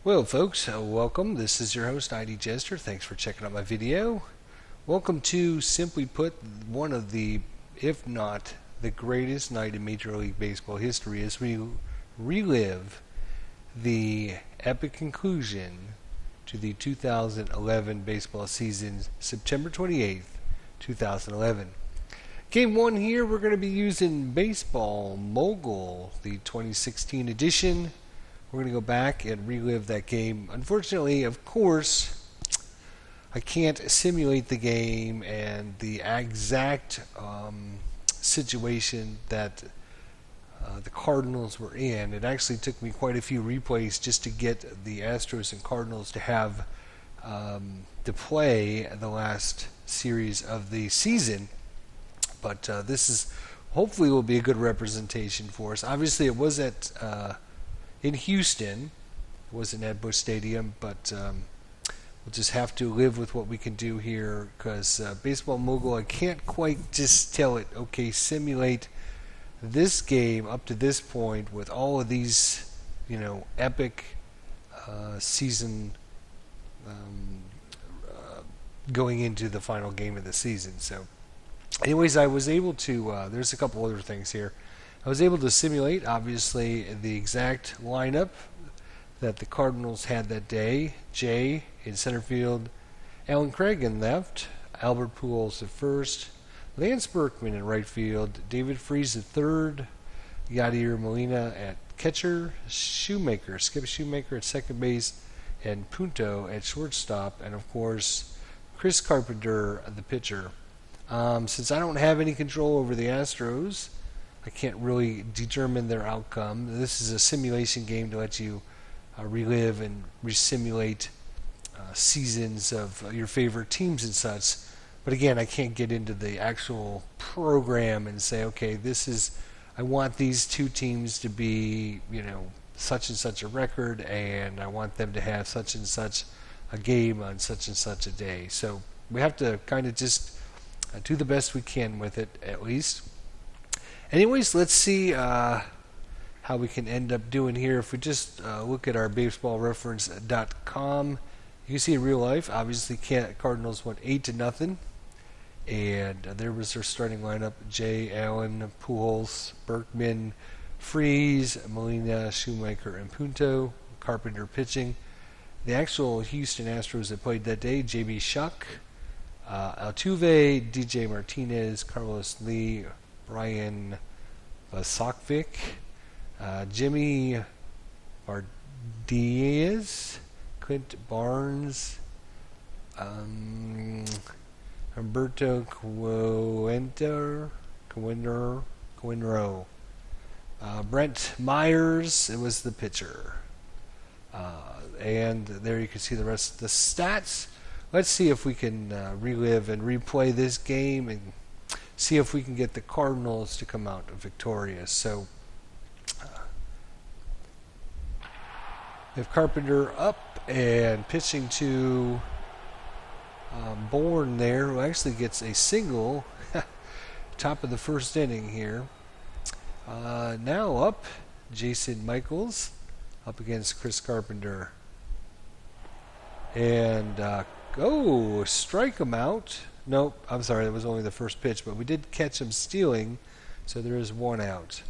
Well, folks, welcome. This is your host, ID Jester. Thanks for checking out my video. Welcome to, simply put, one of the, if not the greatest night in Major League Baseball history as we relive the epic conclusion to the 2011 baseball season, September 28th, 2011. Game 1 here, we're going to be using Baseball Mogul, the 2016 edition. We're going to go back and relive that game. Unfortunately, of course, I can't simulate the game and the exact situation that the Cardinals were in. It actually took me quite a few replays just to get the Astros and Cardinals to have to play the last series of the season. But this is hopefully will be a good representation for us. Obviously, it was at in Houston. It wasn't at Busch Stadium, but we'll just have to live with what we can do here because Baseball Mogul, I can't quite just tell it, okay, simulate this game up to this point with all of these, epic season going into the final game of the season. So anyways, I was able to, there's a couple other things here. I was able to simulate, obviously, the exact lineup that the Cardinals had that day. Jay in center field, Alan Craig in left, Albert Pujols at first, Lance Berkman in right field, David Freese at third, Yadier Molina at catcher, Skip Shoemaker at second base, and Punto at shortstop, and of course, Chris Carpenter, the pitcher. Since I don't have any control over the Astros, I can't really determine their outcome. This is a simulation game to let you relive and resimulate seasons of your favorite teams and such. But again, I can't get into the actual program and say, okay, I want these two teams to be, such and such a record, and I want them to have such and such a game on such and such a day. So we have to kind of just do the best we can with it, at least. Anyways, let's see how we can end up doing here. If we just look at our baseballreference.com, you can see in real life, obviously, Cardinals went 8-0. And there was their starting lineup: Jay, Allen, Pujols, Berkman, Freese, Molina, Shoemaker, and Punto. Carpenter pitching. The actual Houston Astros that played that day: J.B. Shuck, Altuve, DJ Martinez, Carlos Lee, Brian Vasokvich, Jimmy Bardiaz, Clint Barnes, Humberto Coenro, Brent Myers, it was the pitcher. And there you can see the rest of the stats. Let's see if we can relive and replay this game and see if we can get the Cardinals to come out victorious. So we have Carpenter up and pitching to Bourne there, who actually gets a single top of the first inning here. Now up, Jason Michaels up against Chris Carpenter. And strike him out. Nope, I'm sorry, that was only the first pitch, but we did catch him stealing, so there is one out.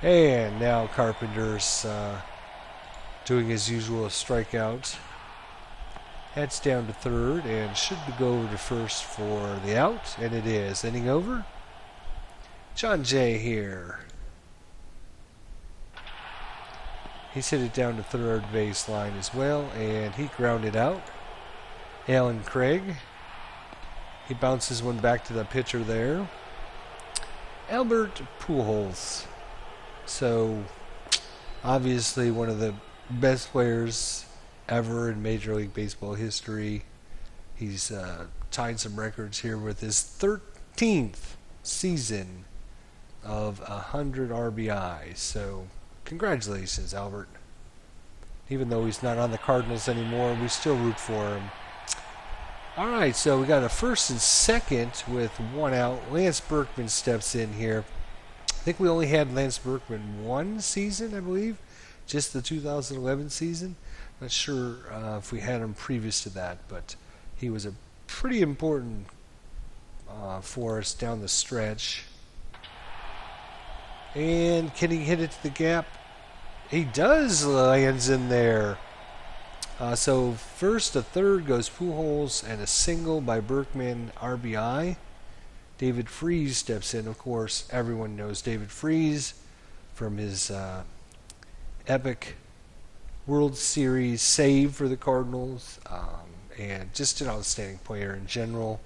And now Carpenter's doing his usual strikeout. Heads down to third and should go over to first for the out, and it is. Inning over. John Jay here. He's hit it down to third baseline as well, and he grounded out. Alan Craig. He bounces one back to the pitcher there. Albert Pujols. So, obviously one of the best players ever in Major League Baseball history. He's tied some records here with his 13th season of 100 RBIs. So, congratulations, Albert. Even though he's not on the Cardinals anymore, we still root for him. All right, so we got a first and second with one out. Lance Berkman steps in here. I think we only had Lance Berkman one season, I believe. just the 2011 season. Not sure if we had him previous to that, but he was a pretty important for us down the stretch. And can he hit it to the gap? He does. Lands in there. So first to third goes Pujols and a single by Berkman, RBI. David Freese steps in. Of course, everyone knows David Freese from his epic World Series save for the Cardinals, and just an outstanding player in general.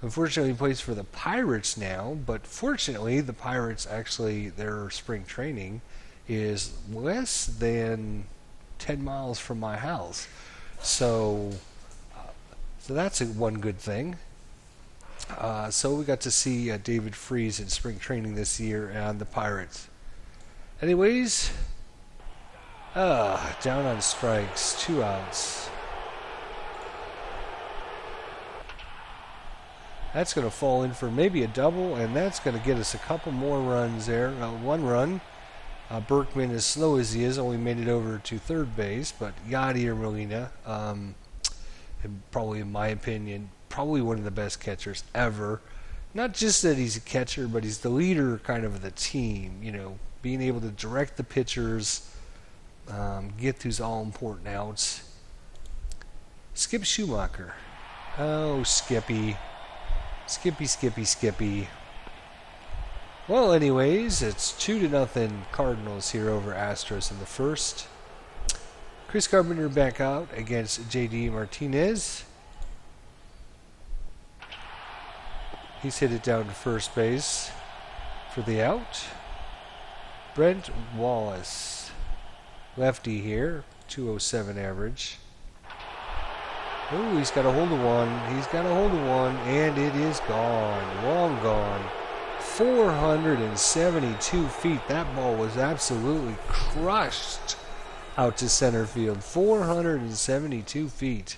Unfortunately, he plays for the Pirates now, but fortunately, the Pirates actually, their spring training is less than 10 miles from my house. So that's one good thing. So we got to see David Freese in spring training this year and the Pirates. Anyways, down on strikes, 2 outs. That's going to fall in for maybe a double, and that's going to get us a couple more runs there. 1 run. Berkman, as slow as he is, only made it over to third base, but Yadier Molina, probably in my opinion, probably one of the best catchers ever. Not just that he's a catcher, but he's the leader kind of the team, being able to direct the pitchers, get those all-important outs. Skip Schumacher. Oh, Skippy. Skippy. Well, anyways, it's 2-0 Cardinals here over Astros in the first. Chris Carpenter back out against J.D. Martinez. He's hit it down to first base for the out. Brent Wallace, lefty here, 207 average. Oh, he's got a hold of one. And it is gone. Long gone. 472 feet. That ball was absolutely crushed out to center field. 472 feet.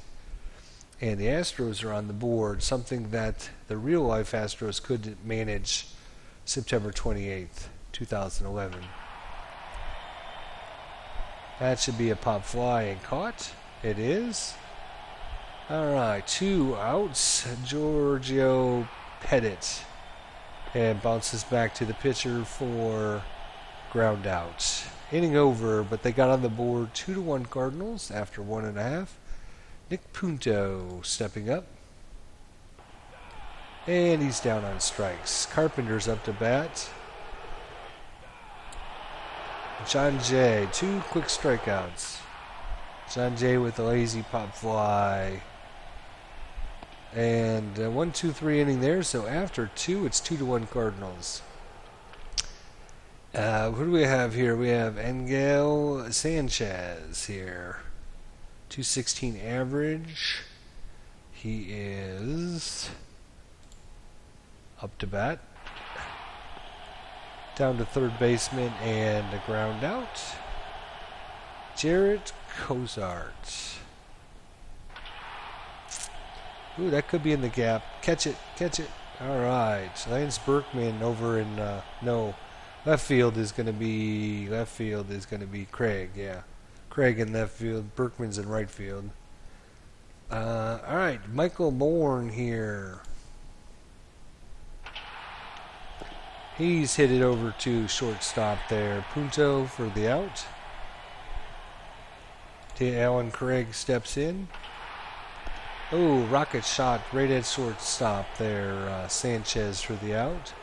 And the Astros are on the board, something that the real-life Astros couldn't manage September 28th, 2011. That should be a pop fly and caught. It is. All right, 2 outs. Giorgio Pettit. And bounces back to the pitcher for ground out. Inning over, but they got on the board 2-1 Cardinals after 1.5. Nick Punto stepping up. And he's down on strikes. Carpenter's up to bat. John Jay, 2 quick strikeouts. John Jay with a lazy pop fly. And 1-2-3 inning there. So after 2, it's 2-1 Cardinals. Who do we have here? We have Angel Sanchez here. 216 average. He is up to bat. Down to third baseman and a ground out. Jarrett Cozart. Ooh, that could be in the gap. Catch it. All right. Lance Berkman over in left field is going to be Craig. Yeah, Craig in left field. Berkman's in right field. All right, Michael Bourne here. He's hit it over to shortstop there. Punto for the out. Alan Craig steps in. Oh, rocket shot right at shortstop there. Sanchez for the out.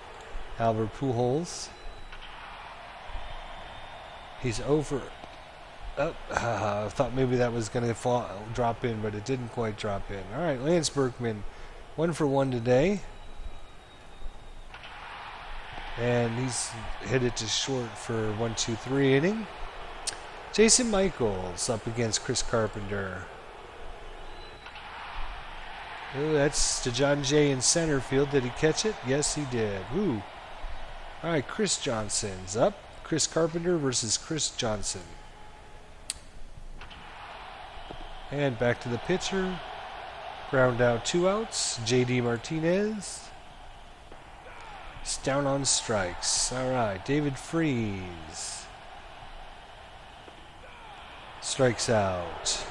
Albert Pujols. He's over. I thought maybe that was going to drop in, but it didn't quite drop in. All right, Lance Berkman, 1 for 1 today. And he's hit it to short for 1-2-3 inning. Jason Michaels up against Chris Carpenter. Ooh, that's to John Jay in center field. Did he catch it? Yes, he did. Ooh. All right, Chris Johnson's up. Chris Carpenter versus Chris Johnson. And back to the pitcher. Ground out, 2 outs. J.D. Martinez. It's down on strikes. All right, David Freese. strikes out.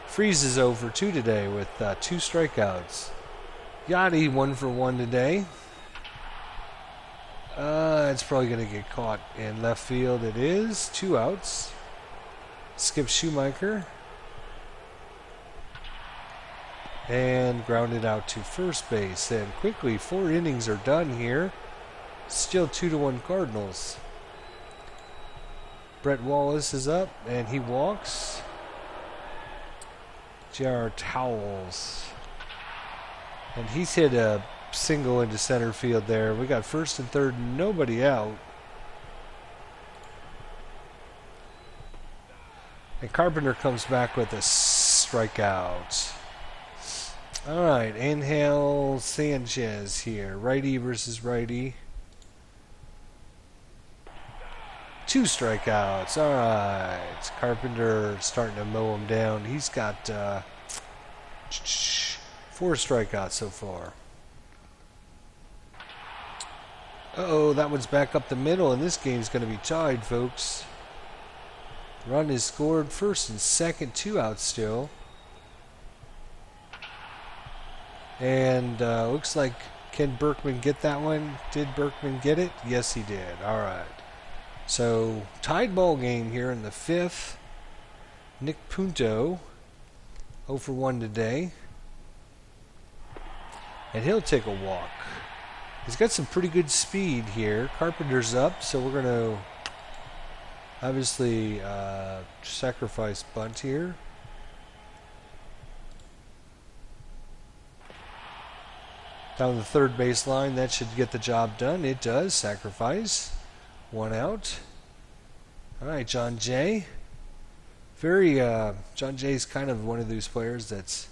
Freeze is 0 for 2 today with 2 strikeouts. Yachty 1 for 1 today. It's probably going to get caught in left field. It is. 2 outs. Skip Shoemaker. And grounded out to first base. And quickly, 4 innings are done here. Still 2-1 Cardinals. Brett Wallace is up, and he walks. J.R. Towles. And he's hit a single into center field there. We got first and third, nobody out. And Carpenter comes back with a strikeout. All right, Angel Sanchez here. Righty versus righty. 2 strikeouts. All right. Carpenter starting to mow him down. He's got 4 strikeouts so far. Uh-oh, that one's back up the middle, and this game's going to be tied, folks. Run is scored. First and second, 2 outs still. And looks like, can Berkman get that one? Did Berkman get it? Yes, he did. All right. So, tied ball game here in the 5th. Nick Punto, 0 for 1 today. And he'll take a walk. He's got some pretty good speed here. Carpenter's up, so we're going to obviously sacrifice bunt here. Down the third baseline, that should get the job done. It does. Sacrifice. 1 out. All right, John Jay. John Jay's kind of one of those players that's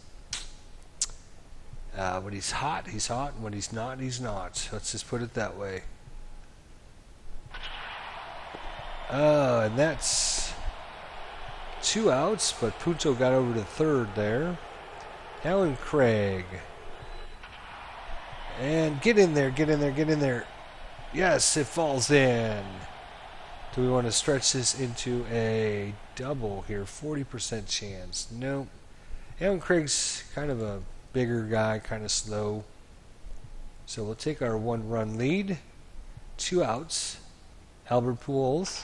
when he's hot, he's hot, and when he's not, he's not. Let's just put it that way. And that's 2 outs, but Punto got over to third there. Alan Craig. And get in there, get in there, get in there. Yes, it falls in. Do we want to stretch this into a double here? 40% chance. Nope. Alan Craig's kind of a bigger guy, kind of slow. So we'll take our 1-run lead. 2 outs. Albert Pujols.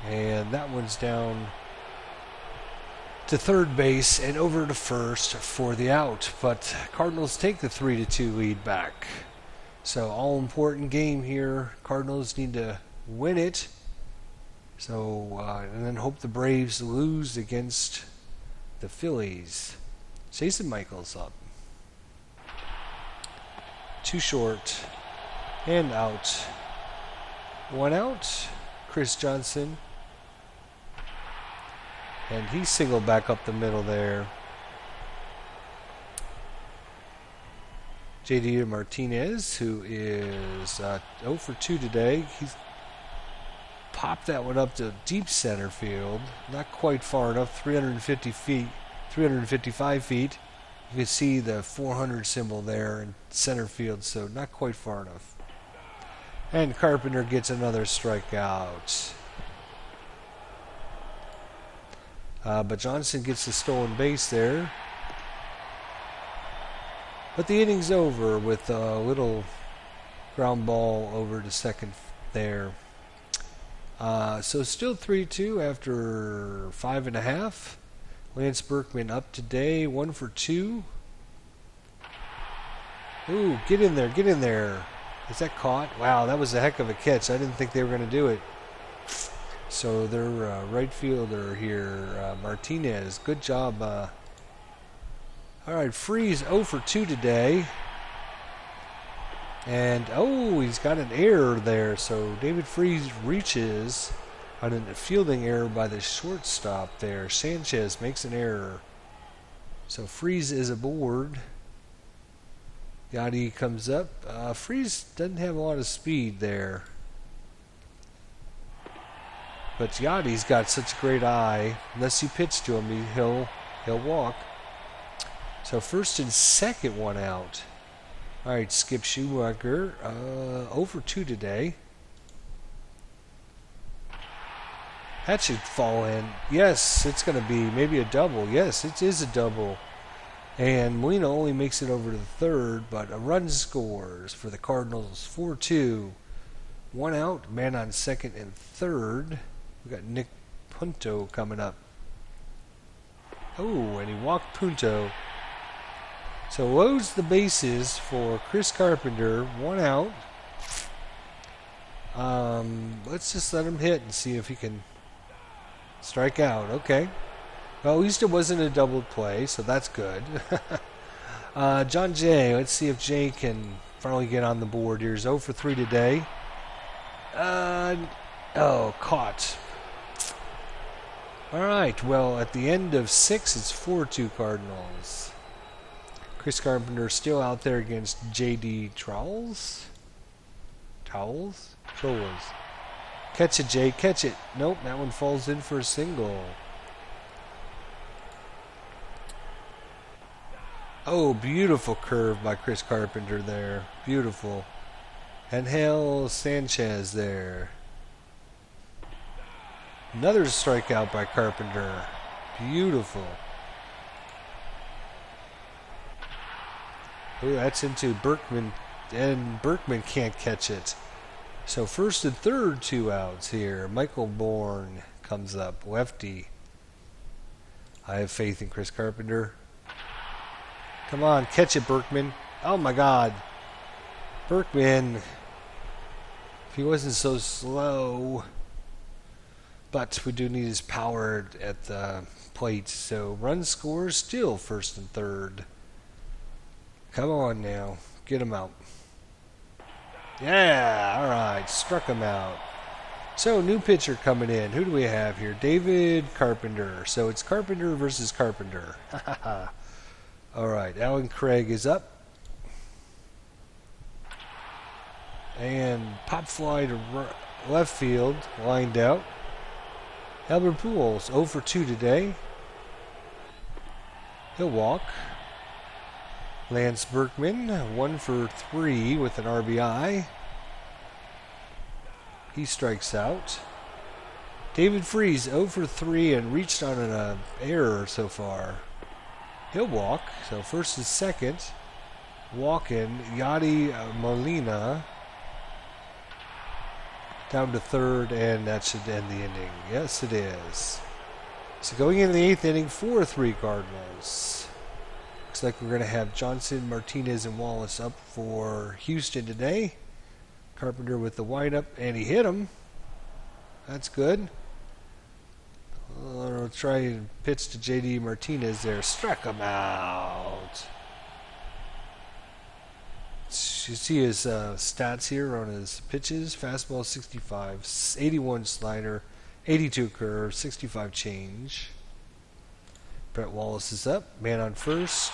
And that one's down to third base and over to first for the out. But Cardinals take the 3-2 lead back. So all-important game here. Cardinals need to win it. So and then hope the Braves lose against the Phillies. Jason Michaels up. 2 short and out. 1 out. Chris Johnson. And he singled back up the middle there. J.D. Martinez, who is 0 for 2 today. He's popped that one up to deep center field. Not quite far enough, 355 feet. You can see the 400 symbol there in center field, so not quite far enough. And Carpenter gets another strikeout. But Johnson gets the stolen base there. But the inning's over with a little ground ball over to second there. So still 3-2 after 5.5. Lance Berkman up today, 1 for 2. Ooh, get in there, get in there. Is that caught? Wow, that was a heck of a catch. I didn't think they were going to do it. So their right fielder here, Martinez, good job. All right, Freeze 0 for 2 today. And, he's got an error there. So David Freeze reaches on a fielding error by the shortstop there. Sanchez makes an error. So Freeze is aboard. Yachty comes up. Freeze doesn't have a lot of speed there. But Yachty's got such a great eye. Unless you pitch to him, he'll walk. So first and second, 1 out. All right, Skip Schumacher, 0 for 2 today. That should fall in. Yes, it's going to be maybe a double. Yes, it is a double. And Molina only makes it over to the third, but a run scores for the Cardinals 4-2. One out, man on second and third. We got Nick Punto coming up. Oh, and he walked Punto. So loads the bases for Chris Carpenter. One out. Let's just let him hit and see if he can strike out. Okay. Well, at least it wasn't a double play, so that's good. John Jay, let's see if Jay can finally get on the board here. He's 0 for 3 today. Caught. All right, well, at the end of 6, it's 4-2 Cardinals. Chris Carpenter still out there against J.D. Trolls. Trolls? Catch it, Jay, catch it. Nope, that one falls in for a single. Oh, beautiful curve by Chris Carpenter there. Beautiful. Angel Sanchez there. Another strikeout by Carpenter. Beautiful. Oh, that's into Berkman, and Berkman can't catch it. So first and third, 2 outs here. Michael Bourne comes up, lefty. I have faith in Chris Carpenter. Come on, catch it, Berkman. Oh my God. Berkman, if he wasn't so slow. But we do need his power at the plate. So run scores still first and third. Come on now. Get him out. Yeah, all right. Struck him out. So new pitcher coming in. Who do we have here? David Carpenter. So it's Carpenter versus Carpenter. All right. Alan Craig is up. And pop fly to left field. Lined out. Albert Pujols 0 for 2 today. He'll walk. Lance Berkman 1 for 3 with an RBI. He strikes out. David Freese 0 for 3 and reached on an error so far. He'll walk. So first and second. Walking. Yadi Molina down to third, and that should end the inning. Yes, it is. So going into the 8th inning, 4-3 Cardinals. Looks like we're going to have Johnson, Martinez, and Wallace up for Houston today. Carpenter with the windup, and he hit him. That's good. I'll try and pitch to J.D. Martinez there. Struck him out. You see his stats here on his pitches. Fastball 65, 81 slider, 82 curve, 65 change. Brett Wallace is up. Man on first.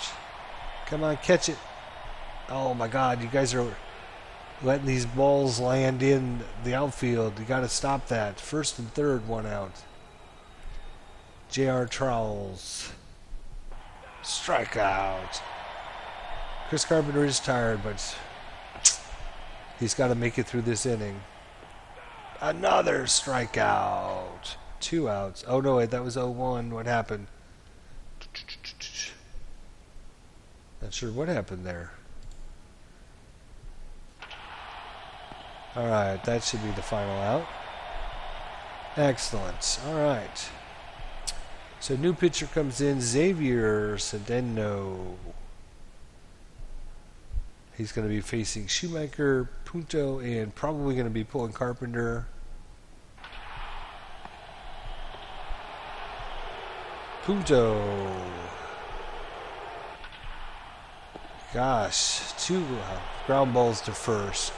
Come on, catch it. Oh my God, you guys are letting these balls land in the outfield. You got to stop that. First and third, 1 out. J.R. Trowels. Strikeout. Chris Carpenter is tired, but he's got to make it through this inning. Another strikeout. 2 outs. Oh, no, wait, that was 0-1. What happened? Not sure what happened there. All right, that should be the final out. Excellent. All right. So new pitcher comes in, Xavier Cedeno. He's going to be facing Shoemaker, Punto, and probably going to be pulling Carpenter. Punto. Gosh, 2 ground balls to first.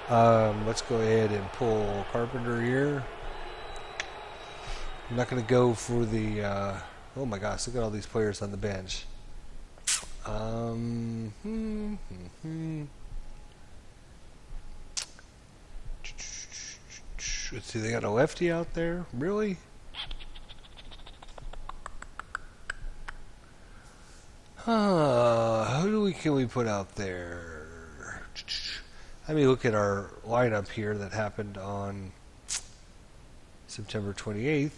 Let's go ahead and pull Carpenter here. I'm not going to go for the... oh my gosh, look at all these players on the bench. Let's see, they got a lefty out there? Really? Who can we put out there? Let me look at our lineup here that happened on September 28th.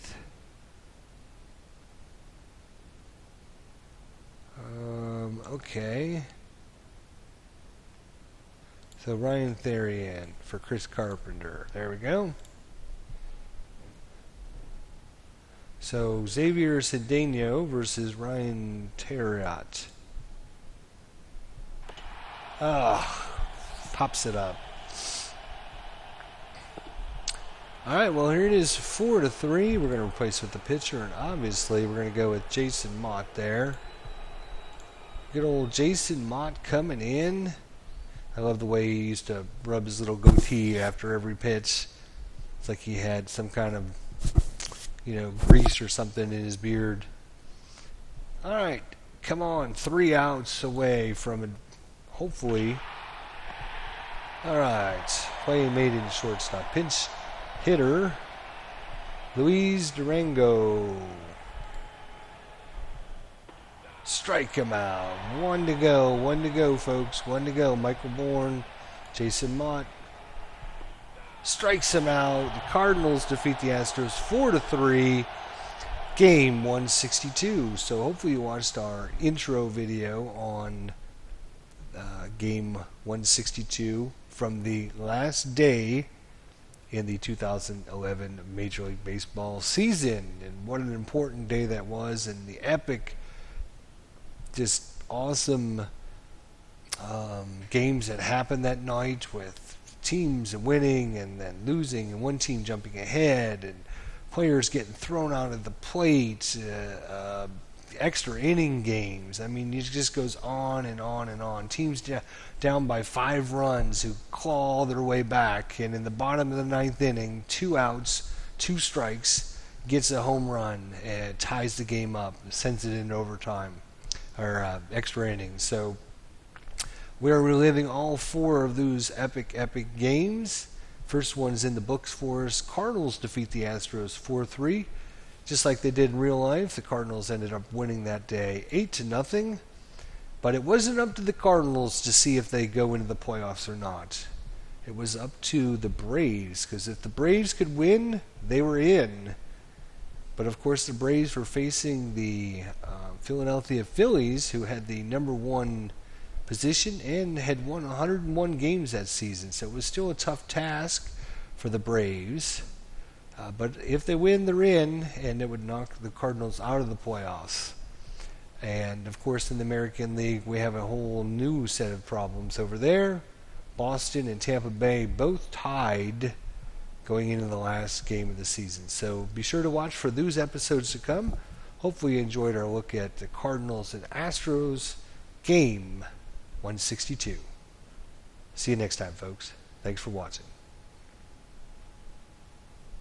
Okay. So Ryan Therian for Chris Carpenter. There we go. So Xavier Cedeno versus Ryan Theriot. Pops it up. Alright, well here it is, 4-3. We're going to replace with the pitcher, and obviously we're going to go with Jason Mott there. Good old Jason Mott coming in. I love the way he used to rub his little goatee after every pitch. It's like he had some kind of, grease or something in his beard. Alright, come on, 3 outs away from it, hopefully. Alright, playing made in shortstop. Pinch hitter, Luis Durango. Strike him out. 1 to go, folks. 1 to go. Michael Bourne, Jason Mott strikes him out. The Cardinals defeat the Astros 4-3. Game 162. So hopefully you watched our intro video on game 162 from the last day in the 2011 Major League Baseball season. And what an important day that was, and the epic, just awesome games that happened that night, with teams winning and then losing and one team jumping ahead and players getting thrown out of the plate, extra inning games. I mean, it just goes on and on and on. Teams down by 5 runs who claw their way back, and in the bottom of the 9th inning, 2 outs, 2 strikes, gets a home run and ties the game up, sends it into overtime or extra innings. So we are reliving all 4 of those epic games. First one's in the books for us. Cardinals defeat the Astros 4-3. Just like they did in real life, the Cardinals ended up winning that day 8-0. But it wasn't up to the Cardinals to see if they go into the playoffs or not. It was up to the Braves, because if the Braves could win, they were in. But of course the Braves were facing the Philadelphia Phillies, who had the number 1 position and had won 101 games that season. So it was still a tough task for the Braves. But if they win, they're in, and it would knock the Cardinals out of the playoffs. And of course in the American League we have a whole new set of problems over there. Boston and Tampa Bay both tied going into the last game of the season. So be sure to watch for those episodes to come. Hopefully you enjoyed our look at the Cardinals and Astros game 162. See you next time, folks. Thanks for watching.